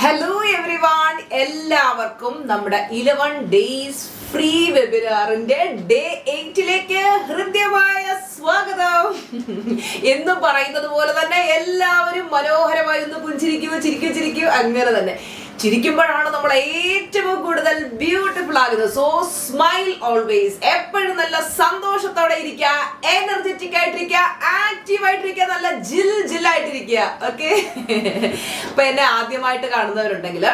Hello everyone, എല്ലാവർക്കും നമ്മുടെ 11 days free വെബിനാറിന്റെ day 8ലേക്ക് ഹൃദ്യമായ സ്വാഗതം. എന്ന് പറയുന്നത് പോലെ തന്നെ എല്ലാവരും മനോഹരമായി ഒന്ന് ചിരിക്കൂ അങ്ങനെ തന്നെ ചിരിക്കുമ്പോഴാണ് നമ്മൾ ഏറ്റവും കൂടുതൽ ബ്യൂട്ടിഫുൾ ആകുന്നത്. So smile always. എപ്പോഴും നല്ല സന്തോഷത്തോടെ ഇരിക്കുക, എനർജറ്റിക് ആയിട്ടിരിക്കുക, ആക്റ്റീവ് ആയിട്ടിരിക്കുക, നല്ല ജില്ലായിട്ടിരിക്കുക. ഓക്കെ. അപ്പൊ എന്നെ ആദ്യമായിട്ട് കാണുന്നവരുണ്ടെങ്കിൽ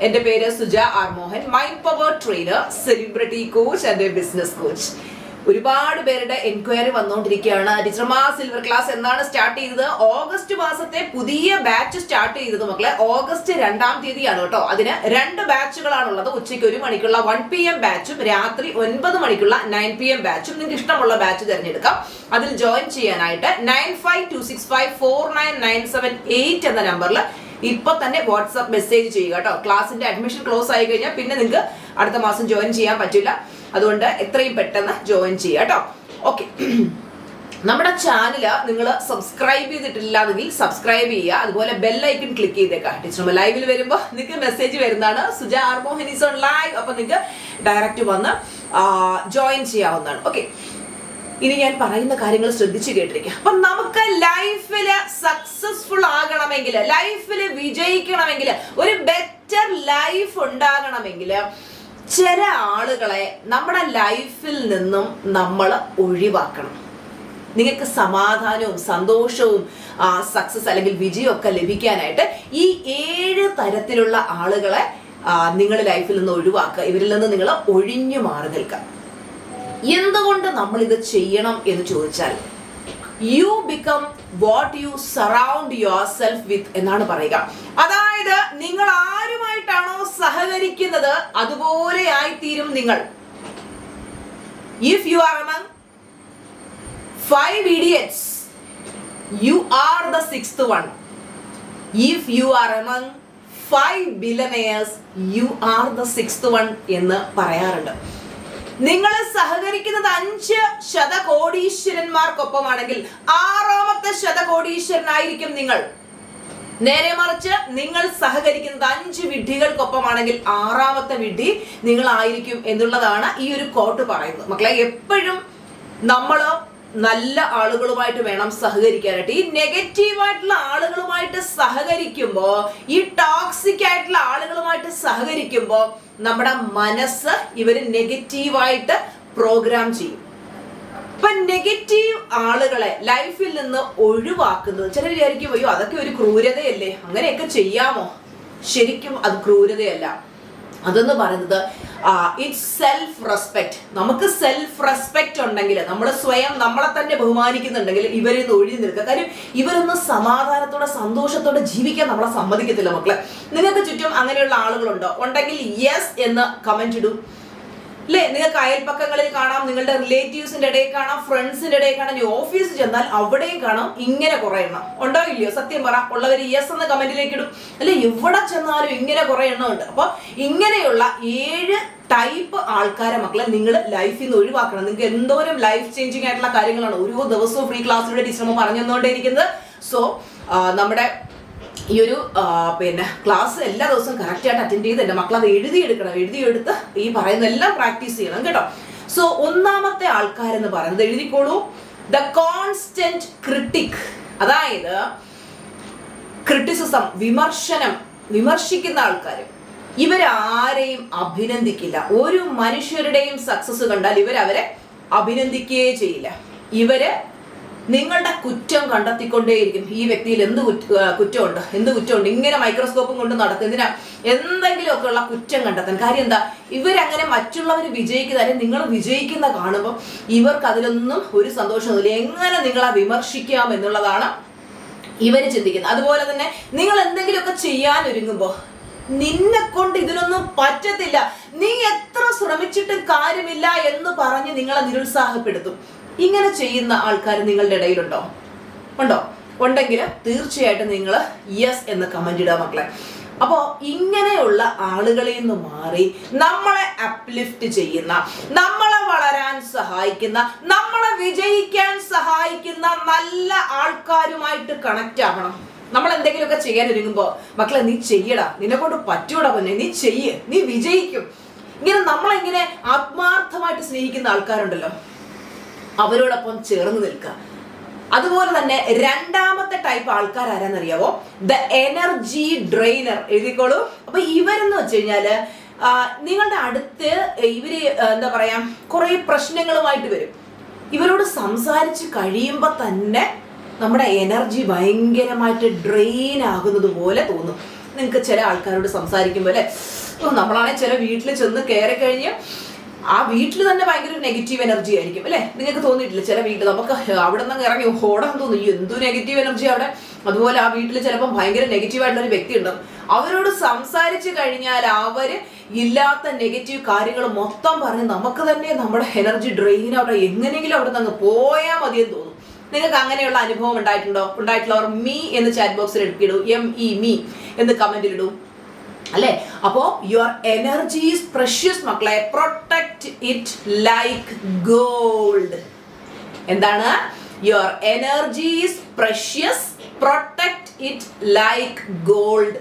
എന്റെ പേര് Suja R Mohan, mind power trainer, celebrity coach and business coach. ഒരുപാട് പേരുടെ എൻക്വയറി വന്നുകൊണ്ടിരിക്കുകയാണ്. ടീച്ചർമാ സിൽവർ ക്ലാസ് എന്നാണ് സ്റ്റാർട്ട് ചെയ്തത്? ഓഗസ്റ്റ് മാസത്തെ പുതിയ ബാച്ച് സ്റ്റാർട്ട് ചെയ്തത് മക്കളെ ഓഗസ്റ്റ് 2-ാം തീയതിയാണ് കേട്ടോ. അതിന് 2 ബാച്ചുകളാണുള്ളത്. ഉച്ചയ്ക്ക് 1 മണിക്കുള്ള 1 PM ബാച്ചും രാത്രി 9 മണിക്കുള്ള 9 PM ബാച്ചും. നിങ്ങൾക്ക് ഇഷ്ടമുള്ള ബാച്ച് തിരഞ്ഞെടുക്കാം. അതിൽ ജോയിൻ ചെയ്യാനായിട്ട് 9526549978 എന്ന നമ്പറിൽ ഇപ്പൊ തന്നെ വാട്സ്ആപ്പ് മെസ്സേജ് ചെയ്യുക കേട്ടോ. ക്ലാസിന്റെ അഡ്മിഷൻ ക്ലോസ് ആയി കഴിഞ്ഞാൽ പിന്നെ നിങ്ങൾക്ക് അടുത്ത മാസം ജോയിൻ ചെയ്യാൻ പറ്റില്ല. അതുകൊണ്ട് എത്രയും പെട്ടെന്ന് ജോയിൻ ചെയ്യുക കേട്ടോ. ഓക്കെ. നമ്മുടെ ചാനല് നിങ്ങൾ സബ്സ്ക്രൈബ് ചെയ്തിട്ടില്ലാതെങ്കിൽ സബ്സ്ക്രൈബ് ചെയ്യുക. അതുപോലെ ബെല്ലൈക്കൺ ക്ലിക്ക് ചെയ്തേക്കാം. ടീച്ചർ ലൈവിൽ വരുമ്പോൾ നിങ്ങൾക്ക് മെസ്സേജ് വരുന്നതാണ്, Suja R Mohan is on live. അപ്പൊ നിങ്ങൾക്ക് ഡയറക്റ്റ് വന്ന് ജോയിൻ ചെയ്യാവുന്നതാണ്. ഓക്കെ. ഇനി ഞാൻ പറയുന്ന കാര്യങ്ങൾ ശ്രദ്ധിച്ചു കേട്ടിരിക്കുക. അപ്പൊ നമുക്ക് ലൈഫില് സക്സസ്ഫുൾ ആകണമെങ്കിൽ, ലൈഫില് വിജയിക്കണമെങ്കിൽ, ഒരു ബെറ്റർ ലൈഫ് ഉണ്ടാകണമെങ്കിൽ ചില ആളുകളെ നമ്മുടെ ലൈഫിൽ നിന്നും നമ്മൾ ഒഴിവാക്കണം. നിങ്ങൾക്ക് സമാധാനവും സന്തോഷവും സക്സസ് അല്ലെങ്കിൽ വിജയമൊക്കെ ലഭിക്കാനായിട്ട് ഈ 7 തരത്തിലുള്ള ആളുകളെ നിങ്ങൾ ലൈഫിൽ നിന്ന് ഒഴിവാക്കുക. ഇവരിൽ നിന്ന് നിങ്ങൾ ഒഴിഞ്ഞു മാറി നിൽക്കുക. എന്തുകൊണ്ട് നമ്മൾ ഇത് ചെയ്യണം എന്ന് ചോദിച്ചാൽ, you become what you surround your self വിത്ത് എന്നാണ് പറയുക. അതായത് നിങ്ങൾ ആരുമായിട്ടാണോ സഹകരിക്കുന്നത് അതുപോലെ ആയിത്തീരും നിങ്ങൾ. If you are among 5 idiots, you are the 6th one. If you are among 5 billionaires, you are the 6th one എന്ന് പറയാറുണ്ട്. നിങ്ങൾ സഹകരിക്കുന്നത് 5 ശതകോടീശ്വരന്മാർക്കൊപ്പമാണെങ്കിൽ 6ാമത്തെ ശതകോടീശ്വരനായിരിക്കും നിങ്ങൾ. നേരെ മറിച്ച് നിങ്ങൾ സഹകരിക്കുന്നത് 5 വിഡ്ഢികൾക്കൊപ്പമാണെങ്കിൽ 6ാമത്തെ വിഡ്ഢി നിങ്ങളായിരിക്കും എന്നുള്ളതാണ് ഈ ഒരു കോട്ട് പറയുന്നത്. മക്കളെ, എപ്പോഴും നമ്മൾ നല്ല ആളുകളുമായിട്ട് വേണം സഹകരിക്കാനായിട്ട്. ഈ നെഗറ്റീവായിട്ടുള്ള ആളുകളുമായിട്ട് സഹകരിക്കുമ്പോൾ, ഈ ടോക്സിക് ആയിട്ടുള്ള ആളുകളുമായിട്ട് സഹകരിക്കുമ്പോൾ നമ്മുടെ മനസ്സ് ഇവര് നെഗറ്റീവായിട്ട് പ്രോഗ്രാം ചെയ്യും. അപ്പൊ നെഗറ്റീവ് ആളുകളെ ലൈഫിൽ നിന്ന് ഒഴിവാക്കുന്നത്, ചിലർ വിചാരിക്കും അയ്യോ അതൊക്കെ ഒരു ക്രൂരതയല്ലേ, അങ്ങനെയൊക്കെ ചെയ്യാമോ? ശരിക്കും അത് ക്രൂരതയല്ല. അതെന്ന് പറയുന്നത് ഇറ്റ്സ് സെൽഫ് റെസ്പെക്ട്. നമുക്ക് സെൽഫ് റെസ്പെക്ട് ഉണ്ടെങ്കിൽ, നമ്മൾ സ്വയം നമ്മളെ തന്നെ ബഹുമാനിക്കുന്നുണ്ടെങ്കിൽ ഇവരിൽ നിന്ന് ഒഴിഞ്ഞു നിൽക്കുക. കാര്യം ഇവരൊന്നും സമാധാനത്തോടെ സന്തോഷത്തോടെ ജീവിക്കാൻ നമ്മളെ സമ്മതിക്കത്തില്ല. മക്കളെ, നിങ്ങൾക്ക് ചുറ്റും അങ്ങനെയുള്ള ആളുകളുണ്ടോ? ഉണ്ടെങ്കിൽ യെസ് എന്ന് കമന്റ് ഇടും. അല്ലേ? നിങ്ങൾക്ക് അയൽപ്പക്കങ്ങളിൽ കാണാം, നിങ്ങളുടെ റിലേറ്റീവ്സിന്റെ ഇടയിൽ കാണാം, ഫ്രണ്ട്സിന്റെ ഇടയിൽ കാണാം, ഓഫീസിൽ ചെന്നാൽ അവിടെയും കാണാം. ഇങ്ങനെ കുറെ എണ്ണം ഉണ്ടോ ഇല്ലയോ? സത്യം പറ. ഉള്ളവർ യെസ് എന്ന് കമന്റിലേക്ക് ഇടും. അല്ലെ, എവിടെ ചെന്നാലും ഇങ്ങനെ കുറെ എണ്ണം ഉണ്ട്. അപ്പൊ ഇങ്ങനെയുള്ള 7 ടൈപ്പ് ആൾക്കാരെ മക്കളെ നിങ്ങൾ ലൈഫിൽ നിന്ന് ഒഴിവാക്കണം. നിങ്ങൾക്ക് എന്തോരം ലൈഫ് ചേഞ്ചിങ് ആയിട്ടുള്ള കാര്യങ്ങളാണ് ഓരോ ദിവസവും ഫ്രീ ക്ലാസ്സിലൂടെ ടീച്ചർമ്മ പറഞ്ഞു തന്നുകൊണ്ടേയിരിക്കുന്നത്. സോ നമ്മുടെ ഈ ഒരു ക്ലാസ് എല്ലാ ദിവസവും കറക്റ്റ് ആയിട്ട് അറ്റൻഡ് ചെയ്ത് എൻ്റെ മക്കൾ അത് എഴുതിയെടുത്ത് ഈ പറയുന്ന എല്ലാം പ്രാക്ടീസ് ചെയ്യണം കേട്ടോ. സോ 1ാമത്തെ ആൾക്കാരെന്ന് പറയുന്നത് എഴുതിക്കോളൂ, ദ കോൺസ്റ്റന്റ് ക്രിട്ടിക്. അതായത് ക്രിറ്റിസിസം, വിമർശിക്കുന്ന ആൾക്കാർ. ഇവരാരെയും അഭിനന്ദിക്കില്ല. ഒരു മനുഷ്യരുടെയും സക്സസ് കണ്ടാൽ അവരെ അഭിനന്ദിക്കുകയേ ചെയ്യില്ല. ഇവര് നിങ്ങളുടെ കുറ്റം കണ്ടെത്തിക്കൊണ്ടേയിരിക്കും. ഈ വ്യക്തിയിൽ എന്ത് കുറ്റമുണ്ട്, ഇങ്ങനെ മൈക്രോസ്കോപ്പും കൊണ്ട് നടക്കുന്നതിനാ എന്തെങ്കിലുമൊക്കെ ഉള്ള കുറ്റം കണ്ടെത്താൻ. കാര്യം എന്താ? ഇവരങ്ങനെ മറ്റുള്ളവർ വിജയിക്കുന്നതായാലും നിങ്ങൾ വിജയിക്കുന്ന കാണുമ്പോൾ ഇവർക്ക് അതിലൊന്നും ഒരു സന്തോഷമൊന്നുമില്ല. എങ്ങനെ നിങ്ങളെ വിമർശിക്കാം എന്നുള്ളതാണ് ഇവര് ചിന്തിക്കുന്നത്. അതുപോലെ തന്നെ നിങ്ങൾ എന്തെങ്കിലുമൊക്കെ ചെയ്യാൻ ഒരുങ്ങുമ്പോൾ നിന്നെ കൊണ്ട് ഇതിനൊന്നും പറ്റത്തില്ല, നീ എത്ര ശ്രമിച്ചിട്ടും കാര്യമില്ല എന്ന് പറഞ്ഞ് നിങ്ങളെ നിരുത്സാഹപ്പെടുത്തും. ഇങ്ങനെ ചെയ്യുന്ന ആൾക്കാർ നിങ്ങളുടെ ഇടയിലുണ്ടോ? ഉണ്ടെങ്കിൽ തീർച്ചയായിട്ടും നിങ്ങൾ യെസ് എന്ന് കമന്റ് ഇടുക മക്കളെ. അപ്പോൾ ഇങ്ങനെയുള്ള ആളുകളിൽ നിന്ന് മാറി നമ്മളെ അപ്ലിഫ്റ്റ് ചെയ്യുന്ന, നമ്മളെ വളരാൻ സഹായിക്കുന്ന, നമ്മളെ വിജയിക്കാൻ സഹായിക്കുന്ന നല്ല ആൾക്കാരുമായിട്ട് കണക്റ്റ് ആവണം. നമ്മൾ എന്തെങ്കിലുമൊക്കെ ചെയ്യാൻ ഒരുങ്ങുമ്പോൾ മക്കളെ നീ ചെയ്യടാ, നിന്നെ കൊണ്ട് പറ്റൂടാ പൊന്നെ, നീ ചെയ്യ്, നീ വിജയിക്കും. ഇങ്ങനെ നമ്മളെങ്ങനെ ആത്മാർത്ഥമായിട്ട് സ്നേഹിക്കുന്ന ആൾക്കാരുണ്ടല്ലോ, അവരോടൊപ്പം ചേർന്ന് നിൽക്കുക. അതുപോലെ തന്നെ രണ്ടാമത്തെ ടൈപ്പ് ആൾക്കാർ ആരാന്നറിയാവോ? The energy drainer. എഴുതിക്കോളൂ. അപ്പൊ ഇവരെന്ന് വെച്ച് കഴിഞ്ഞാല് നിങ്ങളുടെ അടുത്ത് ഇവര് എന്താ പറയാ കുറെ പ്രശ്നങ്ങളുമായിട്ട് വരും. ഇവരോട് സംസാരിച്ച് കഴിയുമ്പോൾ തന്നെ നമ്മുടെ എനർജി ഭയങ്കരമായിട്ട് ഡ്രെയിൻ ആകുന്നത് പോലെ തോന്നും. നിങ്ങൾക്ക് ചില ആൾക്കാരോട് സംസാരിക്കുമ്പോൾ അല്ലെ, നമ്മളാണെങ്കിൽ ചില വീട്ടിൽ ചെന്ന് കയറി കഴിഞ്ഞ് ആ വീട്ടിൽ തന്നെ ഭയങ്കര നെഗറ്റീവ് എനർജി ആയിരിക്കും അല്ലെ. നിങ്ങൾക്ക് തോന്നിയിട്ടില്ല? ചില വീട്ടിൽ നമുക്ക് അവിടെ നിന്ന് ഇറങ്ങി ഓടാൻ തോന്നും, എന്തു നെഗറ്റീവ് എനർജി അവിടെ. അതുപോലെ ആ വീട്ടിൽ ചിലപ്പോൾ ഭയങ്കര നെഗറ്റീവ് ആയിട്ടുള്ള ഒരു വ്യക്തി ഉണ്ടാവും. അവരോട് സംസാരിച്ച് കഴിഞ്ഞാൽ അവര് ഇല്ലാത്ത നെഗറ്റീവ് കാര്യങ്ങൾ മൊത്തം പറഞ്ഞ് നമുക്ക് തന്നെ നമ്മുടെ എനർജി ഡ്രെയിൻ അവിടെ എങ്ങനെയെങ്കിലും അവിടെ നിന്ന് പോയാൽ മതിയെന്ന് തോന്നും. നിങ്ങൾക്ക് അങ്ങനെയുള്ള അനുഭവം ഉണ്ടായിട്ടുള്ളവർ മീ എന്ന് ചാറ്റ് ബോക്സിൽ എടുക്കിടൂ, ME എന്ന് കമന്റിലിടൂ അല്ലെ. അപ്പോ യുവർ എനർജി ഈസ് പ്രഷ്യസ് മക്കളെ, പ്രൊട്ടക്ട് ഇറ്റ് ലൈക്ക് ഗോൾഡ്. എന്താണ്? Your energy is precious, protect it like gold.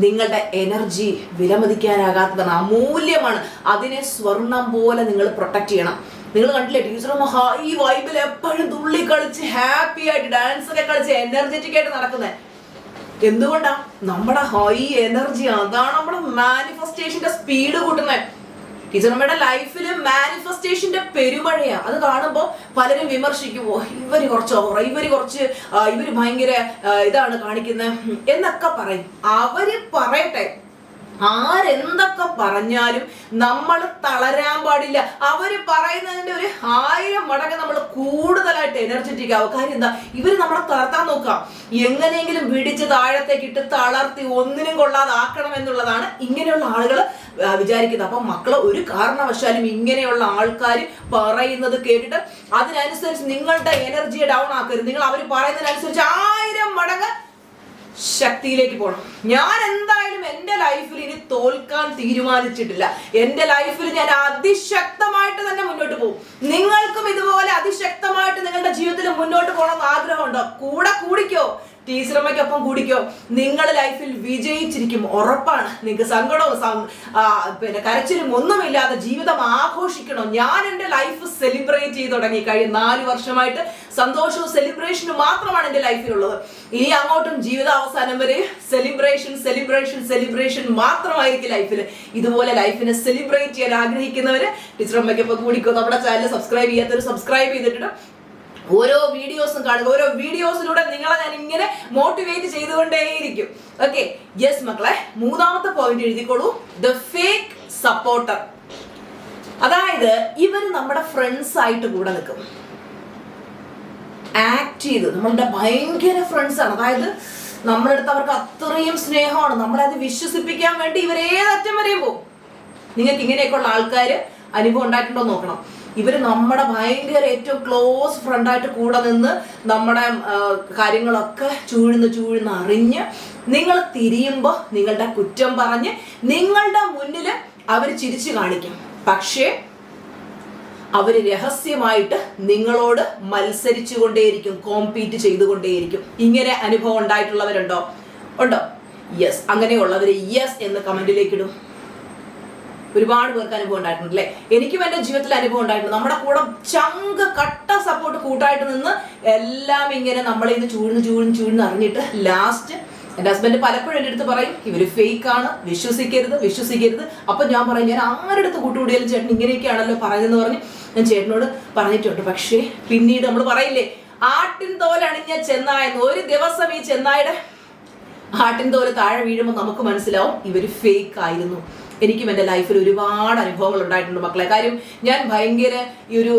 നിങ്ങളുടെ എനർജി വിലമതിക്കാനാകാത്തതാണ്, അമൂല്യമാണ്. അതിനെ സ്വർണം പോലെ നിങ്ങൾ പ്രൊട്ടക്ട് ചെയ്യണം. നിങ്ങൾ കണ്ടില്ലേ ടീച്ചറും ഹൈ വൈബിൽ എപ്പോഴും തുള്ളി കളിച്ച് ഹാപ്പി ആയിട്ട് ഡാൻസ് ഒക്കെ കളിച്ച് എനർജറ്റിക് ആയിട്ട് നടക്കുന്നത്. എന്തുകൊണ്ടാ? നമ്മുടെ ഹൈ എനർജി, അതാണ് നമ്മുടെ മാനിഫെസ്റ്റേഷന്റെ സ്പീഡ് കൂട്ടുന്നത്. ടീച്ചറമ്മയുടെ ലൈഫിൽ മാനിഫെസ്റ്റേഷന്റെ പെരുമഴയാ. അത് കാണുമ്പോൾ പലരും വിമർശിക്കുമോ, ഇവര് കുറച്ച് ഓവറ, ഇവര് ഭയങ്കര ഇതാണ് കാണിക്കുന്നത് എന്നൊക്കെ പറയും. അവര് പറയട്ടെ, ആരെന്തൊക്കെ പറഞ്ഞാലും നമ്മൾ തളരാൻ പാടില്ല. അവര് പറയുന്നതിന്റെ ഒരു 1000 മടങ്ങ് നമ്മൾ കൂടുതലായിട്ട് എനർജറ്റിക് ആവും. കാര്യം എന്താ? ഇവര് നമ്മളെ തളർത്താൻ നോക്കാം, എങ്ങനെയെങ്കിലും പിടിച്ച് താഴത്തേക്ക് ഇട്ട് തളർത്തി ഒന്നിനും കൊള്ളാതെ ആക്കണം എന്നുള്ളതാണ് ഇങ്ങനെയുള്ള ആളുകൾ വിചാരിക്കുന്നത്. അപ്പൊ മക്കള് ഒരു കാരണവശാലും ഇങ്ങനെയുള്ള ആൾക്കാർ പറയുന്നത് കേട്ടിട്ട് അതിനനുസരിച്ച് നിങ്ങളുടെ എനർജിയെ ഡൗൺ ആക്കരുത്. നിങ്ങൾ അവർ പറയുന്നതിനനുസരിച്ച് 1000 മടങ്ങ് ശക്തിയിലേക്ക് പോകണം. ഞാൻ എന്തായാലും എൻ്റെ ലൈഫിൽ ഇനി തോൽക്കാൻ തീരുമാനിച്ചിട്ടില്ല. എൻ്റെ ലൈഫിൽ ഞാൻ അതിശക്തമായിട്ട് തന്നെ മുന്നോട്ട് പോകും. നിങ്ങൾക്കും ഇതുപോലെ അതിശക്തമായിട്ട് നിങ്ങളുടെ ജീവിതത്തിൽ മുന്നോട്ട് പോകണമെന്ന് ആഗ്രഹമുണ്ടോ? കൂടിക്കോ, ടീച്ചറമ്മയ്ക്കൊപ്പം കൂടിക്കോ. നിങ്ങൾ ലൈഫിൽ വിജയിച്ചിരിക്കും, ഉറപ്പാണ്. നിങ്ങൾക്ക് സങ്കടവും പിന്നെ കരച്ചിലും ഒന്നുമില്ലാതെ ജീവിതം ആഘോഷിക്കണം. ഞാൻ എൻ്റെ ലൈഫ് സെലിബ്രേറ്റ് ചെയ്ത് തുടങ്ങി. കഴിഞ്ഞ 4 വർഷമായിട്ട് സന്തോഷവും സെലിബ്രേഷനും മാത്രമാണ് എൻ്റെ ലൈഫിലുള്ളത്. ഇനി അങ്ങോട്ടും ജീവിതാവസാനം വരെ സെലിബ്രേഷൻ മാത്രമായിരിക്കും ലൈഫിൽ. ഇതുപോലെ ലൈഫിനെ സെലിബ്രേറ്റ് ചെയ്യാൻ ആഗ്രഹിക്കുന്നവര് ടീച്ചറമ്മയ്ക്കൊപ്പം കൂടിക്കോ. നമ്മുടെ ചാനൽ സബ്സ്ക്രൈബ് ചെയ്യാത്തവർ സബ്സ്ക്രൈബ് ചെയ്തിട്ട് ഓരോ വീഡിയോസും കാണുക. ഓരോ വീഡിയോസിലൂടെ നിങ്ങളെ ഞാൻ ഇങ്ങനെ മോട്ടിവേറ്റ് ചെയ്തുകൊണ്ടേയിരിക്കും. ഓക്കെ, യെസ് മക്കളെ, 3ാമത്തെ പോയിന്റ് എഴുതിക്കോളൂ. The fake supporter. അതായത് ഇവര് നമ്മുടെ ഫ്രണ്ട്സ് ആയിട്ട് കൂടെ നിൽക്കും, ആക്ട് ചെയ്ത് നമ്മളുടെ ഭയങ്കര ഫ്രണ്ട്സ് ആണ്. അതായത് നമ്മളെടുത്ത് അവർക്ക് അത്രയും സ്നേഹമാണ്. നമ്മളത് വിശ്വസിപ്പിക്കാൻ വേണ്ടി ഇവരേതറ്റം വരെയും പോകും. നിങ്ങൾക്ക് ഇങ്ങനെയൊക്കെയുള്ള ആൾക്കാര് അനുഭവം ഉണ്ടായിട്ടുണ്ടോ നോക്കണം. ഇവര് നമ്മുടെ ഭയങ്കര ഏറ്റവും ക്ലോസ് ഫ്രണ്ടായിട്ട് കൂടെ നിന്ന് നമ്മുടെ കാര്യങ്ങളൊക്കെ ചൂഴ്ന്ന് അറിഞ്ഞ് നിങ്ങൾ തിരിയുമ്പോൾ നിങ്ങളുടെ കുറ്റം പറഞ്ഞ് നിങ്ങളുടെ മുന്നിൽ അവർ ചിരിച്ചു കാണിക്കും. പക്ഷേ അവര് രഹസ്യമായിട്ട് നിങ്ങളോട് മത്സരിച്ചു കൊണ്ടേയിരിക്കും, കോമ്പീറ്റ് ചെയ്തുകൊണ്ടേയിരിക്കും. ഇങ്ങനെ അനുഭവം ഉണ്ടായിട്ടുള്ളവരുണ്ടോ? ഉണ്ടോ? യെസ്, അങ്ങനെയുള്ളവര് യെസ് എന്ന് കമന്റിലേക്ക് ഇടും. ഒരുപാട് പേർക്ക് അനുഭവം ഉണ്ടായിട്ടുണ്ട് അല്ലേ? എനിക്കും എൻ്റെ ജീവിതത്തിൽ അനുഭവം ഉണ്ടായിട്ടുണ്ട്. നമ്മുടെ കൂടെ കട്ട സപ്പോർട്ട് കൂട്ടായിട്ട് നിന്ന് എല്ലാം ഇങ്ങനെ നമ്മളിൽ നിന്ന് ചൂഴ്ന്ന് അറിഞ്ഞിട്ട് ലാസ്റ്റ് എൻ്റെ ഹസ്ബൻഡ് പലപ്പോഴും എൻ്റെ അടുത്ത് പറയും, ഇവര് ഫേക്ക് ആണ്, വിശ്വസിക്കരുത്. അപ്പൊ ഞാൻ പറയും, ഞാൻ ആരുടെ അടുത്ത് കൂട്ടുകൂടിയാലും ചേട്ടൻ ഇങ്ങനെയൊക്കെയാണല്ലോ പറയുന്നതെന്ന് പറഞ്ഞ് ഞാൻ ചേട്ടനോട് പറഞ്ഞിട്ടുണ്ട്. പക്ഷേ പിന്നീട് നമ്മൾ പറയില്ലേ, ആട്ടിൻ തോലണിഞ്ഞ ചെന്നായെന്ന്. ഒരു ദിവസം ഈ ചെന്നായുടെ ആട്ടിൻ തോല് താഴെ വീഴുമ്പോൾ നമുക്ക് മനസ്സിലാവും ഇവര് ഫേക്ക് ആയിരുന്നു. എനിക്കും എൻ്റെ ലൈഫിൽ ഒരുപാട് അനുഭവങ്ങൾ ഉണ്ടായിട്ടുണ്ട് മക്കളെ. കാര്യം ഞാൻ ഭയങ്കര ഈ ഒരു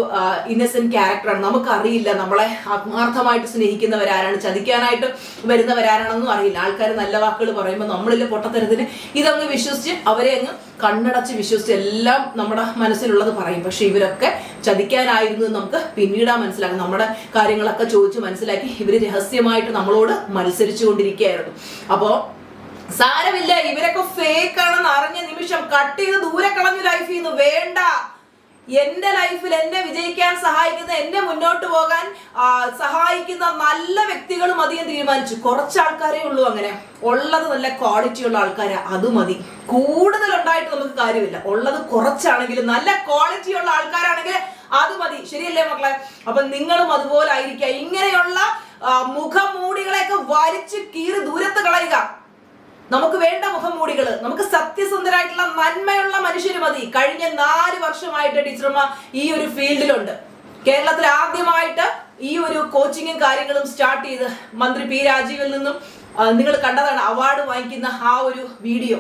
ഇന്നസെന്റ് ക്യാരക്ടറാണ്. നമുക്കറിയില്ല നമ്മളെ ആത്മാർത്ഥമായിട്ട് സ്നേഹിക്കുന്നവരാരാണ്, ചതിക്കാനായിട്ട് വരുന്നവരാരാണെന്നും അറിയില്ല. ആൾക്കാർ നല്ല വാക്കുകൾ പറയുമ്പോൾ നമ്മളിലെ പൊട്ടത്തരത്തിന് ഇതങ്ങ് വിശ്വസിച്ച് അവരെ അങ്ങ് കണ്ണടച്ച് വിശ്വസിച്ച് എല്ലാം നമ്മുടെ മനസ്സിലുള്ളത് പറയും. പക്ഷെ ഇവരൊക്കെ ചതിക്കാനായിരുന്നു നമുക്ക് പിന്നീടാ മനസ്സിലാക്കും. നമ്മുടെ കാര്യങ്ങളൊക്കെ ചോദിച്ച് മനസ്സിലാക്കി ഇവര് രഹസ്യമായിട്ട് നമ്മളോട് മത്സരിച്ചു കൊണ്ടിരിക്കുകയായിരുന്നു. അപ്പോ സാരമില്ല, ഇവരൊക്കെ ഫേക്ക് ആണെന്ന് അറിഞ്ഞ നിമിഷം കട്ട് ചെയ്ത് ദൂരെ കളഞ്ഞു ലൈഫിൽ നിന്ന്. വേണ്ട, എന്റെ ലൈഫിൽ എന്നെ വിജയിക്കാൻ സഹായിക്കുന്ന, എന്നെ മുന്നോട്ട് പോകാൻ സഹായിക്കുന്ന നല്ല വ്യക്തികൾ മതി എന്ന് തീരുമാനിച്ചു. കുറച്ച് ആൾക്കാരേ ഉള്ളൂ അങ്ങനെ. ഉള്ളത് നല്ല ക്വാളിറ്റി ഉള്ള ആൾക്കാരാ, അത് മതി. കൂടുതൽ ഉണ്ടായിട്ട് നമുക്ക് കാര്യമില്ല. ഉള്ളത് കുറച്ചാണെങ്കിലും നല്ല ക്വാളിറ്റി ഉള്ള ആൾക്കാരാണെങ്കിൽ അത് മതി. ശരിയല്ലേ മക്കളെ? അപ്പൊ നിങ്ങളും അതുപോലെ ആയിരിക്കുക. ഇങ്ങനെയുള്ള മുഖംമൂടികളെയൊക്കെ വലിച്ചു കീറി ദൂരത്ത് കളയുക. നമുക്ക് വേണ്ട മുഖംമൂടികള്, നമുക്ക് സത്യസന്ധരായിട്ടുള്ള നന്മയുള്ള മനുഷ്യര് മതി. കഴിഞ്ഞ 4 വർഷമായിട്ട് ടീച്ചർമ്മ ഈ ഒരു ഫീൽഡിലുണ്ട്. കേരളത്തിൽ ആദ്യമായിട്ട് ഈ ഒരു കോച്ചിങ്ങും കാര്യങ്ങളും സ്റ്റാർട്ട് ചെയ്ത് മന്ത്രി പി രാജീവിൽ നിന്നും നിങ്ങൾ കണ്ടതാണ് അവാർഡ് വാങ്ങിക്കുന്ന ആ ഒരു വീഡിയോ.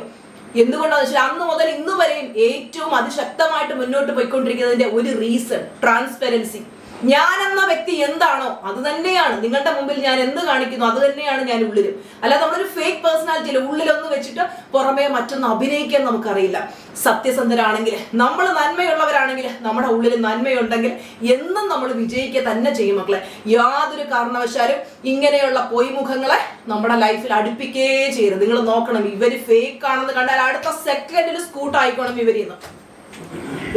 എന്തുകൊണ്ടാണെന്ന് വെച്ചാൽ അന്ന് മുതൽ ഇന്ന് വരെയും ഏറ്റവും അതിശക്തമായിട്ട് മുന്നോട്ട് പോയിക്കൊണ്ടിരിക്കുന്നതിന്റെ ഒരു റീസൺ ട്രാൻസ്പെറൻസി. ഞാൻ എന്ന വ്യക്തി എന്താണോ അത് തന്നെയാണ് നിങ്ങളുടെ മുമ്പിൽ ഞാൻ എന്ത് കാണിക്കുന്നു അത് തന്നെയാണ് ഞാൻ ഉള്ളിലും. അല്ലാതെ നമ്മളൊരു ഫേക്ക് പേഴ്സണാലിറ്റി അല്ല. ഉള്ളിലൊന്ന് വെച്ചിട്ട് പുറമെ മറ്റൊന്ന് അഭിനയിക്കാൻ നമുക്കറിയില്ല. സത്യസന്ധരാണെങ്കിൽ, നമ്മൾ നന്മയുള്ളവരാണെങ്കിൽ, നമ്മുടെ ഉള്ളിൽ നന്മയുണ്ടെങ്കിൽ എന്നും നമ്മൾ വിജയിക്കുക തന്നെ ചെയ്യും മക്കളെ. യാതൊരു കാരണവശാലും ഇങ്ങനെയുള്ള പൊയ്മുഖങ്ങളെ നമ്മുടെ ലൈഫിൽ അടുപ്പിക്കേ ചെയ്യരുത്. നിങ്ങൾ നോക്കണം, ഇവര് ഫേക്ക് ആണെന്ന് കണ്ടാൽ അടുത്ത സെക്കൻഡിൽ സ്കൂട്ട് ആയിക്കോണം ഇവരിന്ന്.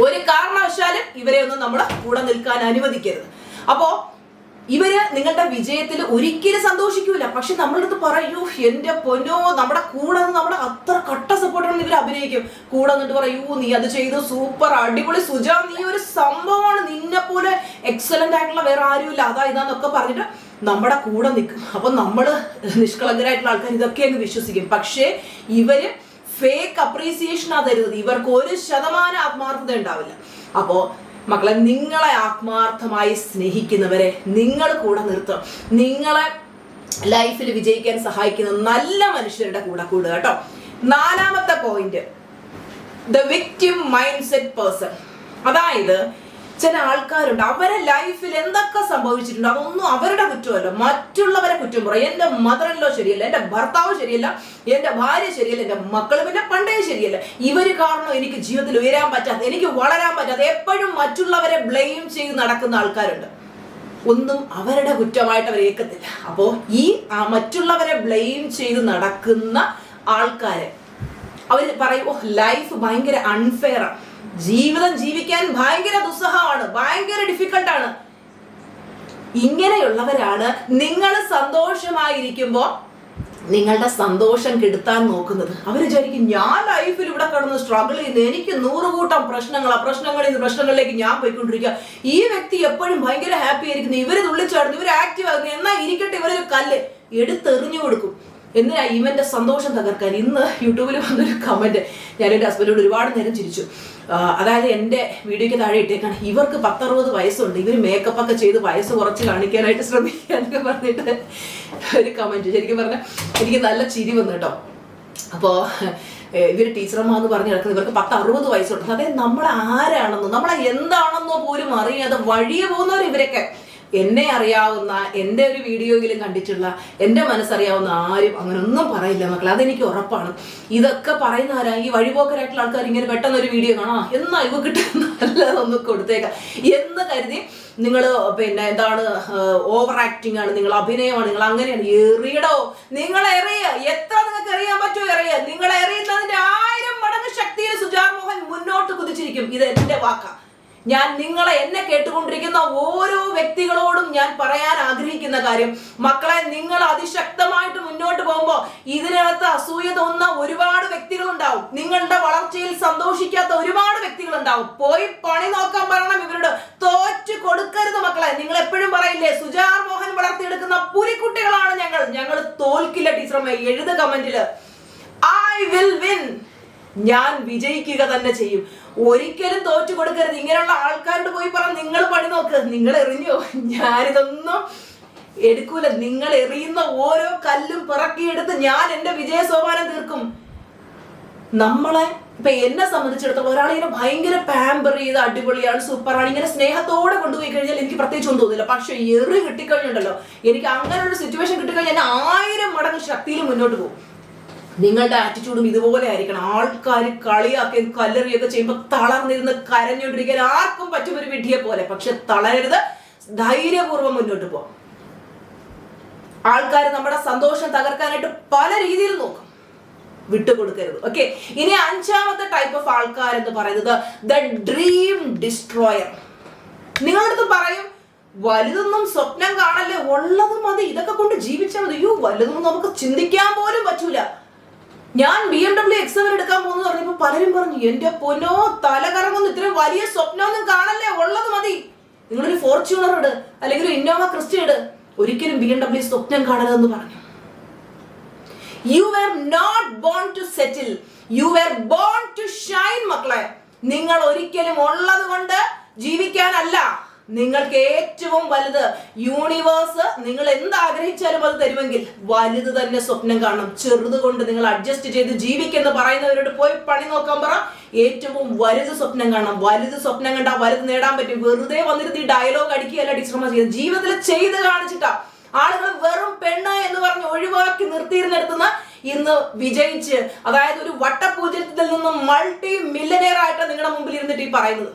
ഒരു കാരണവശാലും ഇവരെ ഒന്നും നമ്മൾ കൂടെ നിൽക്കാൻ അനുവദിക്കരുത്. അപ്പോ ഇവര് നിങ്ങളുടെ വിജയത്തിൽ ഒരിക്കലും സന്തോഷിക്കൂല. പക്ഷെ നമ്മളടുത്ത് പറയൂ, എന്റെ പൊന്നോ, നമ്മുടെ കൂടെ നമ്മുടെ അത്ര കട്ട സപ്പോർട്ടാണെന്ന് ഇവർ അഭിനയിക്കും. കൂടെ നിന്നിട്ട് പറയൂ, നീ അത് ചെയ്തു, സൂപ്പർ, അടിപൊളി, സുജ, നീ ഒരു സംഭവമാണ്, നിന്നെ പോലെ എക്സലന്റ് ആയിട്ടുള്ള വേറെ ആരുമില്ല, അതാ ഇതാന്നൊക്കെ പറഞ്ഞിട്ട് നമ്മുടെ കൂടെ നിൽക്കും. അപ്പൊ നമ്മള് നിഷ്കളങ്കരായിട്ടുള്ള ആൾക്കാർ ഇതൊക്കെ അങ്ങ് വിശ്വസിക്കും. പക്ഷേ ഇവര് ഫേക്ക് അപ്രീസിയേഷൻ ആ തരുന്നത്. ഇവർക്ക് 1% ആത്മാർത്ഥത ഉണ്ടാവില്ല. അപ്പോ മക്കളെ, നിങ്ങളെ ആത്മാർത്ഥമായി സ്നേഹിക്കുന്നവരെ നിങ്ങൾ കൂടെ നിർത്തുക. നിങ്ങളെ ലൈഫിൽ വിജയിക്കാൻ സഹായിക്കുന്ന നല്ല മനുഷ്യരുടെ കൂടെ കൂടുക കേട്ടോ. 4ാമത്തെ point, the victim mind set person. അതായത് ചില ആൾക്കാരുണ്ട്, അവരെ ലൈഫിൽ എന്തൊക്കെ സംഭവിച്ചിട്ടുണ്ട് അതൊന്നും അവരുടെ കുറ്റമല്ല, മറ്റുള്ളവരെ കുറ്റം പറയും. എന്റെ മദറിലോ ശരിയല്ല, എന്റെ ഭർത്താവ് ശരിയല്ല, എന്റെ ഭാര്യ ശരിയല്ല, എന്റെ മക്കൾ പിന്നെ പണ്ടേ ശരിയല്ല, ഇവര് കാരണം എനിക്ക് ജീവിതത്തിൽ ഉയരാൻ പറ്റാത്ത, എനിക്ക് വളരാൻ പറ്റാത്ത, എപ്പോഴും മറ്റുള്ളവരെ ബ്ലെയിം ചെയ്ത് നടക്കുന്ന ആൾക്കാരുണ്ട്. ഒന്നും അവരുടെ കുറ്റമായിട്ട് അവർ ഏൽക്കത്തില്ല. അപ്പോ ഈ മറ്റുള്ളവരെ ബ്ലെയിം ചെയ്ത് നടക്കുന്ന ആൾക്കാര് അവർ പറയും, ഓ ലൈഫ് ഭയങ്കര അൺഫെയർ ആണ്, ജീവിതം ജീവിക്കാൻ ഭയങ്കര ദുസ്സഹമാണ്, ഭയങ്കര ഡിഫിക്കൽട്ടാണ്. ഇങ്ങനെയുള്ളവരാണ് നിങ്ങൾ സന്തോഷമായിരിക്കുമ്പോ നിങ്ങളുടെ സന്തോഷം കെടുത്താൻ നോക്കുന്നത്. അവർ വിചാരിക്കും, ഞാൻ ലൈഫിൽ ഇവിടെ കിടന്ന് സ്ട്രഗിൾ ചെയ്യുന്നു, എനിക്ക് 100 കൂട്ടം പ്രശ്നങ്ങളിൽ നിന്ന് പ്രശ്നങ്ങളിലേക്ക് ഞാൻ പോയിക്കൊണ്ടിരിക്കുക. ഈ വ്യക്തി എപ്പോഴും ഭയങ്കര ഹാപ്പി ആയിരിക്കുന്നു, ഇവര് തുള്ളിച്ചാടുന്നു, ഇവർ ആക്റ്റീവ് ആകുന്നു, എന്നാൽ ഇരിക്കട്ടെ ഇവരൊരു കല്ല് എടുത്തെറിഞ്ഞു കൊടുക്കും. എന്തിനാ? ഇവന്റെ സന്തോഷം തകർക്കാൻ. ഇന്ന് യൂട്യൂബിൽ വന്നൊരു കമന്റ് ഞാൻ എൻ്റെ ഹസ്ബൻഡോട് ഒരുപാട് നേരം ചിരിച്ചു. അതായത് എൻ്റെ വീഡിയോയ്ക്ക് താഴെ ഇട്ടേക്കാണ്, ഇവർക്ക് 10-60 വയസ്സുണ്ട്, ഇവർ മേക്കപ്പ് ഒക്കെ ചെയ്ത് വയസ്സ് കുറച്ച് കാണിക്കാനായിട്ട് ശ്രമിക്കാനൊക്കെ പറഞ്ഞിട്ട് ഒരു കമന്റ്. ശരിക്കും പറഞ്ഞാൽ എനിക്ക് നല്ല ചിരി വന്നു കേട്ടോ. അപ്പോൾ ഇവർ ടീച്ചറമ്മ എന്ന് പറഞ്ഞ് കിടക്കുന്നത്, ഇവർക്ക് 10-60 വയസ്സുണ്ട്. അതായത് നമ്മളെ ആരാണെന്നോ നമ്മളെ എന്താണെന്നോ പോലും അറിയാതെ വഴിയെ പോകുന്നവർ ഇവരൊക്കെ. എന്നെ അറിയാവുന്ന, എൻ്റെ ഒരു വീഡിയോയിലും കണ്ടിട്ടുള്ള, എൻ്റെ മനസ്സറിയാവുന്ന ആരും അങ്ങനെ ഒന്നും പറയില്ല മക്കളെ, അതെനിക്ക് ഉറപ്പാണ്. ഇതൊക്കെ പറയുന്ന ആരാ? ഈ വഴിപോക്കരായിട്ടുള്ള ആൾക്കാർ ഇങ്ങനെ പെട്ടെന്ന് ഒരു വീഡിയോ കാണാം, എന്നാ ഇവ കിട്ടുന്ന നല്ലതൊന്ന് കൊടുത്തേക്കാം എന്ന് കരുതി നിങ്ങൾ പിന്നെ എന്താണ് ഓവർ ആക്ടിങ് ആണ്, നിങ്ങൾ അഭിനയമാണ്, നിങ്ങൾ അങ്ങനെയാണ്. എറിയടോ, നിങ്ങൾ എറിയ, എത്ര നിങ്ങൾക്ക് എറിയാൻ പറ്റുമോ എറിയ. നിങ്ങൾ എറിയുന്നതിന്റെ 1000 മടങ്ങ് ശക്തിയിൽ സുജാർ മോഹൻ മുന്നോട്ട് കുതിച്ചിരിക്കും. ഇത് എന്റെ വാക്കാ. ഞാൻ എന്നെ കേട്ടുകൊണ്ടിരിക്കുന്ന ഓരോ വ്യക്തികളോടും ഞാൻ പറയാൻ ആഗ്രഹിക്കുന്ന കാര്യം, മക്കളെ, നിങ്ങൾ അതിശക്തമായിട്ട് മുന്നോട്ട് പോകുമ്പോൾ ഇതിനകത്ത് അസൂയ തോന്നുന്ന ഒരുപാട് വ്യക്തികളുണ്ടാവും, നിങ്ങളുടെ വളർച്ചയിൽ സന്തോഷിക്കാത്ത ഒരുപാട് വ്യക്തികളുണ്ടാവും. പോയി പണി നോക്കാൻ പറയണം ഇവരോട്. തോറ്റു കൊടുക്കരുത് മക്കളെ. നിങ്ങൾ എപ്പോഴും പറയില്ലേ, സുജാർ മോഹൻ വളർത്തിയെടുക്കുന്ന പുലിക്കുട്ടികളാണ് ഞങ്ങൾ തോൽക്കില്ല ടീച്ചറമ്മ. എഴുത കമന്റില്, ഐ വിൽ വിൻ, ഞാൻ വിജയിക്കുക തന്നെ ചെയ്യും. ഒരിക്കലും തോറ്റു കൊടുക്കരുത്. ഇങ്ങനെയുള്ള ആൾക്കാരോട് പോയി പറ, നിങ്ങൾ പണി നോക്ക്, നിങ്ങൾ എറിഞ്ഞോ, ഞാനിതൊന്നും എടുക്കൂല. നിങ്ങൾ എറിയുന്ന ഓരോ കല്ലും പിറക്കിയെടുത്ത് ഞാൻ എന്റെ വിജയ സോപാനം തീർക്കും. നമ്മളെ ഇപ്പൊ എന്നെ സംബന്ധിച്ചിടത്തോളം ഒരാളിങ്ങനെ ഭയങ്കര പാമ്പർ ചെയ്ത് അടിപൊളിയാണ്, സൂപ്പറാണ്, ഇങ്ങനെ സ്നേഹത്തോടെ കൊണ്ടുപോയി കഴിഞ്ഞാൽ എനിക്ക് പ്രത്യേകിച്ച് ഒന്നും തോന്നില്ല. പക്ഷെ എറി കിട്ടിക്കഴിഞ്ഞുണ്ടല്ലോ, എനിക്ക് അങ്ങനെ ഒരു സിറ്റുവേഷൻ കിട്ടിക്കഴിഞ്ഞാൽ 1000 മടങ്ങ് ശക്തിയിൽ മുന്നോട്ട് പോകും. നിങ്ങളുടെ ആറ്റിറ്റ്യൂഡും ഇതുപോലെ ആയിരിക്കണം. ആൾക്കാർ കളിയാക്കി കല്ലെറിയൊക്കെ ചെയ്യുമ്പോൾ തളർന്നിരുന്ന് കരഞ്ഞോണ്ടിരിക്കാൻ ആർക്കും പറ്റും, ഒരു വിഡ്ഢിയെ പോലെ. പക്ഷെ തളരരുത്, ധൈര്യപൂർവ്വം മുന്നോട്ട് പോകാം. ആൾക്കാർ നമ്മുടെ സന്തോഷം തകർക്കാനായിട്ട് പല രീതിയിൽ നോക്കും. വിട്ടുകൊടുക്കരുത്. ഓക്കെ, ഇനി 5ാമത്തെ ടൈപ്പ് ഓഫ് ആൾക്കാർ എന്ന് പറയുന്നത് ദ ഡ്രീം ഡിസ്ട്രോയർ. നിങ്ങളുടെ അടുത്ത് പറയും വലുതൊന്നും സ്വപ്നം കാണല്ലേ, ഉള്ളത് മതി, ഇതൊക്കെ കൊണ്ട് ജീവിച്ചാൽ മതി. വലുതൊന്നും നമുക്ക് ചിന്തിക്കാൻ പോലും പറ്റൂല. ഞാൻ BMW X7 എടുക്കാൻ പോകുന്നത് പറഞ്ഞപ്പോൾ പലരും പറഞ്ഞു എന്റെ പൊന്നോ തല കറങ്ങുന്നു, ഇത്രയും വലിയ സ്വപ്നമൊന്നും കാണല്ലേ, ഉള്ളത് മതി. നിങ്ങളൊരു ഫോർച്യൂണർ ഇട്, അല്ലെങ്കിൽ ഒരു ഇന്നോവ ക്രിസ്റ്റ ഇട്, ഒരിക്കലും BMW സ്വപ്നം കാണരുതെന്ന് പറഞ്ഞു. You were not born to settle. You were born to shine, മക്കളെ. നിങ്ങൾ ഒരിക്കലും ഉള്ളത് കൊണ്ട് ജീവിക്കാനല്ല. നിങ്ങൾക്ക് ഏറ്റവും വലുത് യൂണിവേഴ്സ് നിങ്ങൾ എന്ത് ആഗ്രഹിച്ചാലും അത് തരുമെങ്കിൽ വലുത് തന്നെ സ്വപ്നം കാണണം. ചെറുത് കൊണ്ട് നിങ്ങൾ അഡ്ജസ്റ്റ് ചെയ്ത് ജീവിക്കെന്ന് പറയുന്നവരോട് പോയി പണി നോക്കാൻ പറ. ഏറ്റവും വലുത് സ്വപ്നം കാണണം. വലുത് സ്വപ്നം കണ്ടാൽ വലുത് നേടാൻ പറ്റും. വെറുതെ വന്നിരുന്ന് ഈ ഡയലോഗ് അടിക്കുകയല്ല ടീച്ചർമാർ ചെയ്യുന്നത്, ജീവിതത്തിൽ ചെയ്ത് കാണിച്ചിട്ടാ. ആളുകൾ വെറും പെണ്ണ് എന്ന് പറഞ്ഞ് ഒഴിവാക്കി നിർത്തിയിരുന്നെടുത്തുന്ന ഇന്ന് വിജയിച്ച്, അതായത് ഒരു വട്ടപൂജ്യത്തിൽ നിന്നും മൾട്ടി മില്യനെയർ ആയിട്ട് നിങ്ങളുടെ മുമ്പിൽ ഇരുന്നിട്ട് ഈ പറയുന്നത്.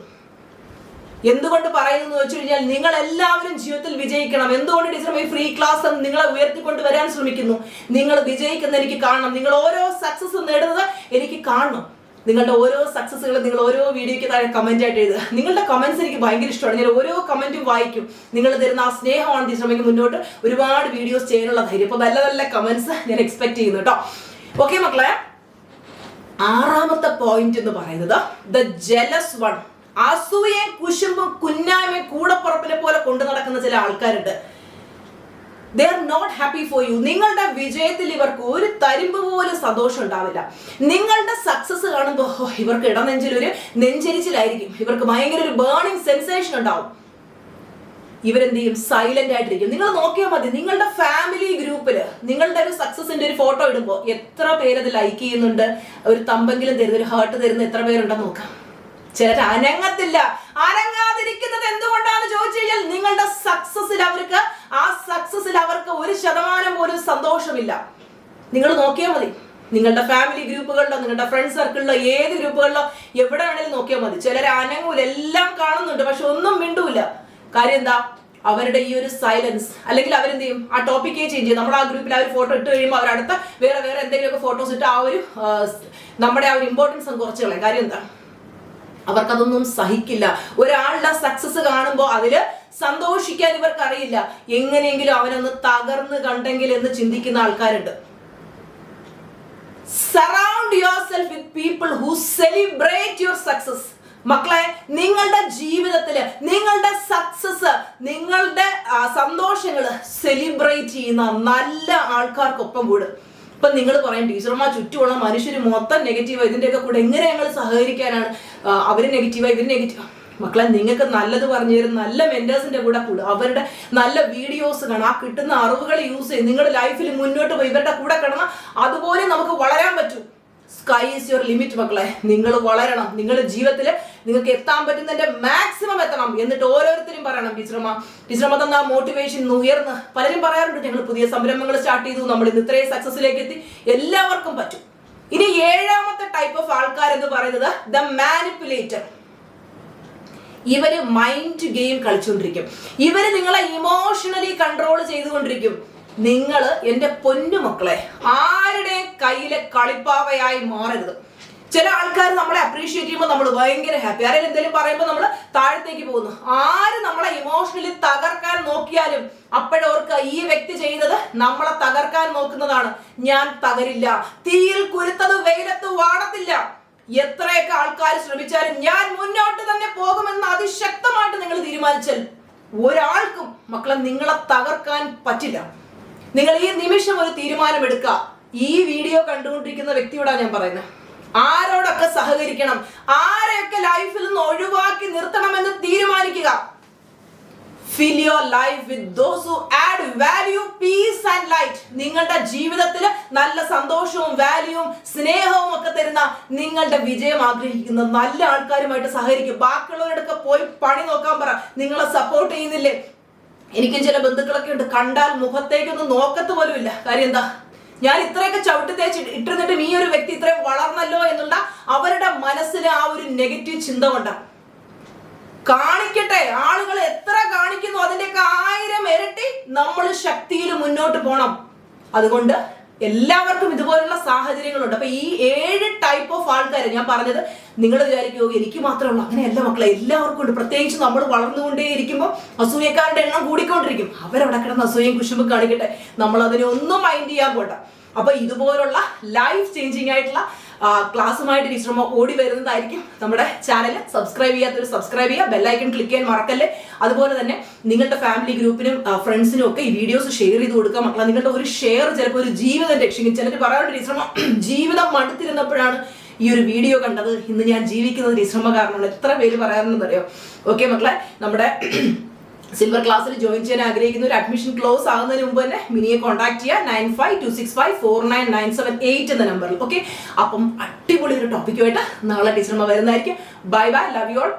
എന്തുകൊണ്ട് പറയുന്നു എന്ന് വെച്ച് കഴിഞ്ഞാൽ നിങ്ങൾ എല്ലാവരും ജീവിതത്തിൽ വിജയിക്കണം. എന്തുകൊണ്ട് ടീച്ചർ ഈ ഫ്രീ ക്ലാസ് നിങ്ങളെ ഉയർത്തിക്കൊണ്ട് വരാൻ ശ്രമിക്കുന്നു? നിങ്ങൾ വിജയിക്കുന്ന എനിക്ക് കാണണം. നിങ്ങൾ ഓരോ സക്സസ് നേടുന്നത് എനിക്ക് കാണണം. നിങ്ങളുടെ ഓരോ സക്സസ്സുകളും നിങ്ങൾ ഓരോ വീഡിയോയ്ക്ക് താഴെ കമന്റ് ആയിട്ട് എഴുതുക. നിങ്ങളുടെ കമന്റ്സ് എനിക്ക് ഭയങ്കര ഇഷ്ടമാണ്. ഞാൻ ഓരോ കമന്റും വായിക്കും. നിങ്ങൾ തരുന്ന ആ സ്നേഹമാണ് ടീച്ചർ എനിക്ക് മുന്നോട്ട് ഒരുപാട് വീഡിയോസ് ചെയ്യാനുള്ള ധൈര്യം. അപ്പൊ നല്ല നല്ല കമന്റ്സ് ഞാൻ എക്സ്പെക്ട് ചെയ്യുന്നു കേട്ടോ. ഓക്കെ മക്കളെ, 6ാമത്തെ പോയിന്റ് എന്ന് പറയുന്നത് ദ ജെലസ് വൺ. അസൂയയും കുശുമ്പും കുന്നായ്മയും കൂടപ്പുറപ്പിനെ പോലെ കൊണ്ടു നടക്കുന്ന ചില ആൾക്കാരുണ്ട്. They are not happy for you. നിങ്ങളുടെ വിജയത്തിൽ ഇവർക്ക് ഒരു തരിമ്പ് പോലും സന്തോഷം ഉണ്ടാവില്ല. നിങ്ങളുടെ സക്സസ് കാണുമ്പോൾ ഇവർക്ക് ഇടനെഞ്ചിലൊരു നെഞ്ചരിച്ചിലായിരിക്കും. ഇവർക്ക് ഭയങ്കര ഒരു ബേണിംഗ് സെൻസേഷൻ ഉണ്ടാവും. ഇവരെന്ത് ചെയ്യും? സൈലന്റ് ആയിട്ടിരിക്കും. നിങ്ങൾ നോക്കിയാൽ മതി, നിങ്ങളുടെ ഫാമിലി ഗ്രൂപ്പില് നിങ്ങളുടെ ഒരു സക്സസിന്റെ ഒരു ഫോട്ടോ ഇടുമ്പോൾ എത്ര പേരത് ലൈക്ക് ചെയ്യുന്നുണ്ട്, ഒരു തമ്പെങ്കിലും തരുന്ന, ഒരു ഹാർട്ട് തരുന്ന എത്ര പേരുണ്ടെന്ന് നോക്കാം. ചിലർ അനങ്ങത്തില്ല. അനങ്ങാതിരിക്കുന്നത് എന്തുകൊണ്ടാണെന്ന് ചോദിച്ചു കഴിഞ്ഞാൽ നിങ്ങളുടെ സക്സസിൽ അവർക്ക്, ആ സക്സസിൽ അവർക്ക് 1% പോലും സന്തോഷമില്ല. നിങ്ങൾ നോക്കിയാൽ മതി, നിങ്ങളുടെ ഫാമിലി ഗ്രൂപ്പുകളിലോ നിങ്ങളുടെ ഫ്രണ്ട് സർക്കിളിലോ ഏത് ഗ്രൂപ്പുകളിലോ എവിടെ വേണേലും നോക്കിയാൽ മതി. ചിലർ അനങ്ങൂല, എല്ലാം കാണുന്നുണ്ട്, പക്ഷെ ഒന്നും മിണ്ടൂല. കാര്യം എന്താ? അവരുടെ ഈ ഒരു സൈലൻസ്. അല്ലെങ്കിൽ അവരെന്ത് ചെയ്യും? ആ ടോപ്പിക്കേ ചേഞ്ച് ചെയ്യും. നമ്മുടെ ആ ഗ്രൂപ്പിൽ ആ ഒരു ഫോട്ടോ ഇട്ട് കഴിയുമ്പോൾ അവരടുത്ത വേറെ എന്തെങ്കിലുമൊക്കെ ഫോട്ടോസ് ഇട്ട് ആ ഒരു നമ്മുടെ ആ ഒരു ഇമ്പോർട്ടൻസ് കുറച്ച് കളയും. കാര്യം എന്താ? അവർക്കതൊന്നും സഹിക്കില്ല. ഒരാളുടെ സക്സസ് കാണുമ്പോൾ അതില് സന്തോഷിക്കാൻ ഇവർക്ക് അറിയില്ല. എങ്ങനെയെങ്കിലും അവനൊന്ന് തകർന്ന് കണ്ടെങ്കിൽ എന്ന് ചിന്തിക്കുന്ന ആൾക്കാരുണ്ട്. Surround yourself with people who celebrate your success. മക്കളെ, നിങ്ങളുടെ ജീവിതത്തില് നിങ്ങളുടെ സക്സസ്, നിങ്ങളുടെ സന്തോഷങ്ങള് സെലിബ്രേറ്റ് ചെയ്യുന്ന നല്ല ആൾക്കാർക്കൊപ്പം കൂടും. ഇപ്പൊ നിങ്ങൾ പറയും ടീച്ചർമാർ ചുറ്റുമുള്ള മനുഷ്യർ മൊത്തം നെഗറ്റീവാണ്, ഇതിന്റെയൊക്കെ കൂടെ എങ്ങനെ ഞങ്ങൾ സഹകരിക്കാനാണ്? അവര് നെഗറ്റീവായി ഇവര് നെഗറ്റീവ്. മക്കളെ, നിങ്ങൾക്ക് നല്ലത് പറഞ്ഞു തരും നല്ല മെന്റേഴ്സിന്റെ കൂടെ കൂടുക. അവരുടെ നല്ല വീഡിയോസ് കാണാം, ആ കിട്ടുന്ന അറിവുകൾ യൂസ് ചെയ്യും. നിങ്ങളുടെ ലൈഫിൽ മുന്നോട്ട് പോയി ഇവരുടെ കൂടെ കിടന്നാൽ അതുപോലെ നമുക്ക് വളരാൻ പറ്റും. സ്കൈ ഈസ് യുവർ ലിമിറ്റ് മക്കളെ. നിങ്ങൾ വളരണം. നിങ്ങളുടെ ജീവിതത്തിൽ നിങ്ങൾക്ക് എത്താൻ പറ്റുന്നതിന്റെ മാക്സിമം എത്തണം. എന്നിട്ട് ഓരോരുത്തരും പറയണം ടീച്ചർമാർ തന്ന മോട്ടിവേഷൻ ഉയർന്ന്. പലരും പറയാറുണ്ട് ഞങ്ങൾ പുതിയ സംരംഭങ്ങൾ സ്റ്റാർട്ട് ചെയ്തു, നമ്മൾ ഇന്ന് ഇത്രയും സക്സസിലേക്ക് എത്തി. എല്ലാവർക്കും പറ്റും. ഇനി 7ാമത്തെ ടൈപ്പ് ഓഫ് ആൾക്കാർ എന്ന് പറയുന്നത് ദ മാനിപ്പുലേറ്റർ. ഇവര് മൈൻഡ് ഗെയിം കളിച്ചുകൊണ്ടിരിക്കും. ഇവര് നിങ്ങളെ ഇമോഷണലി കൺട്രോൾ ചെയ്തുകൊണ്ടിരിക്കും. നിങ്ങൾ എൻ്റെ പൊന്നു മക്കളെ ആരുടെ കയ്യിലെ കളിപ്പാവയായി മാറരുത്. ചില ആൾക്കാർ നമ്മളെ അപ്രീഷിയേറ്റ് ചെയ്യുമ്പോൾ നമ്മൾ ഭയങ്കര ഹാപ്പി. ആരെങ്കിലും എന്തെങ്കിലും പറയുമ്പോൾ നമ്മൾ താഴത്തേക്ക് പോകുന്നു. ആര് നമ്മളെ ഇമോഷണലി തകർക്കാൻ നോക്കിയാലും അപ്പോഴവർക്ക് ഈ വ്യക്തി ചെയ്യുന്നത് നമ്മളെ തകർക്കാൻ നോക്കുന്നതാണ്. ഞാൻ തകരില്ല, തീയിൽ കുരുത്തത് വെയിലത്ത് വാടത്തില്ല. എത്രയൊക്കെ ആൾക്കാർ ശ്രമിച്ചാലും ഞാൻ മുന്നോട്ട് തന്നെ പോകുമെന്ന് അതിശക്തമായിട്ട് നിങ്ങൾ തീരുമാനിച്ചാൽ ഒരാൾക്കും മക്കളെ നിങ്ങളെ തകർക്കാൻ പറ്റില്ല. നിങ്ങൾ ഈ നിമിഷം ഒരു തീരുമാനം എടുക്കുക. ഈ വീഡിയോ കണ്ടുകൊണ്ടിരിക്കുന്ന വ്യക്തിയോടാണ് ഞാൻ പറയുന്നത്, ആരോടൊക്കെ സഹകരിക്കണം, ആരെയൊക്കെ ലൈഫിൽ നിന്ന് ഒഴിവാക്കി നിർത്തണമെന്ന് തീരുമാനിക്കുക. Fill your life with those who add value, peace and light. നിങ്ങളുടെ ജീവിതത്തിൽ നല്ല സന്തോഷവും വാല്യൂവും സ്നേഹവും ഒക്കെ തരുന്ന, നിങ്ങളുടെ വിജയം ആഗ്രഹിക്കുന്ന നല്ല ആൾക്കാരുമായിട്ട് സഹകരിക്കും. ബാക്കിയുള്ളവരോടൊക്കെ പോയി പണി നോക്കാൻ പറ. നിങ്ങളെ സപ്പോർട്ട് ചെയ്യുന്നില്ലേ? എനിക്കും ചില ബന്ധുക്കളൊക്കെ ഉണ്ട്, കണ്ടാൽ മുഖത്തേക്കൊന്നും നോക്കത്ത് പോലും ഇല്ല. കാര്യം എന്താ? ഞാൻ ഇത്രയൊക്കെ ചവിട്ടി തേച്ച് ഇട്ടിരുന്നിട്ടും ഈ ഒരു വ്യക്തി ഇത്രയും വളർന്നല്ലോ എന്നുള്ള അവരുടെ മനസ്സിൽ ആ ഒരു നെഗറ്റീവ് ചിന്ത കൊണ്ടാണ്. കാണിക്കട്ടെ, ആളുകൾ എത്ര കാണിക്കുന്നു അതിൻ്റെയൊക്കെ 1000 ഇരട്ടി നമ്മൾ ശക്തിയിൽ മുന്നോട്ട് പോകണം. അതുകൊണ്ട് എല്ലാവർക്കും ഇതുപോലുള്ള സാഹചര്യങ്ങളുണ്ട്. അപ്പൊ ഈ 7 ടൈപ്പ് ഓഫ് ആൾക്കാർ ഞാൻ പറഞ്ഞത് നിങ്ങൾ വിചാരിക്കുമോ എനിക്ക് മാത്രമേ ഉള്ളൂ? അങ്ങനെയല്ല മക്കളെ, എല്ലാവർക്കും ഉണ്ട്. പ്രത്യേകിച്ച് നമ്മൾ വളർന്നുകൊണ്ടേ ഇരിക്കുമ്പോൾ അസൂയക്കാരുടെ എണ്ണം കൂടിക്കൊണ്ടിരിക്കും. അവരവിടെ കിടന്ന് അസൂയയും കുശുമ്പും കാണിക്കട്ടെ, നമ്മൾ അതിനെ ഒന്നും മൈൻഡ് ചെയ്യാൻ പോട്ടെ. അപ്പൊ ഇതുപോലുള്ള ലൈഫ് ചേഞ്ചിങ് ആയിട്ടുള്ള ക്ലാസ്സുമായിട്ട് ടീച്ചർമ്മ ഓടി വരുന്നതായിരിക്കും. നമ്മുടെ ചാനൽ സബ്സ്ക്രൈബ് ചെയ്യാത്തവർ സബ്സ്ക്രൈബ് ചെയ്യുക, ബെല്ലൈക്കൺ ക്ലിക്ക് ചെയ്യാൻ മറക്കല്ലേ. അതുപോലെ തന്നെ നിങ്ങളുടെ ഫാമിലി ഗ്രൂപ്പിനും ഫ്രണ്ട്സിനും ഒക്കെ ഈ വീഡിയോസ് ഷെയർ ചെയ്ത് കൊടുക്കുക മക്കളെ. നിങ്ങളുടെ ഒരു ഷെയർ ചിലപ്പോൾ ഒരു ജീവിതം രക്ഷിക്കും. ചിലർ പറയാറുണ്ട് ടീച്ചർമ്മ ജീവിതം മടുത്തിരുന്നപ്പോഴാണ് ഈ ഒരു വീഡിയോ കണ്ടത്, ഇന്ന് ഞാൻ ജീവിക്കുന്നത് ടീച്ചർമ്മ കാരണമാണ്. എത്ര പേര് പറയാറുണ്ടെന്ന് അറിയോ? ഓക്കെ മക്കളെ, നമ്മുടെ സിൽവർ ക്ലാസ്സിൽ ജോയിൻ ചെയ്യാൻ ആഗ്രഹിക്കുന്ന ഒരു അഡ്മിഷൻ ക്ലോസ് ആകുന്നതിന് മുമ്പ് തന്നെ മിനിയെ കോൺടാക്ട് ചെയ്യുക 9526549978 എന്ന നമ്പറിൽ. ഓക്കെ, അപ്പം അടിപൊളി ഒരു ടോപ്പിക്കുമായിട്ട് നാളെ ടീച്ചർമ്മ വരുന്നതായിരിക്കും. Bye bye, love you all.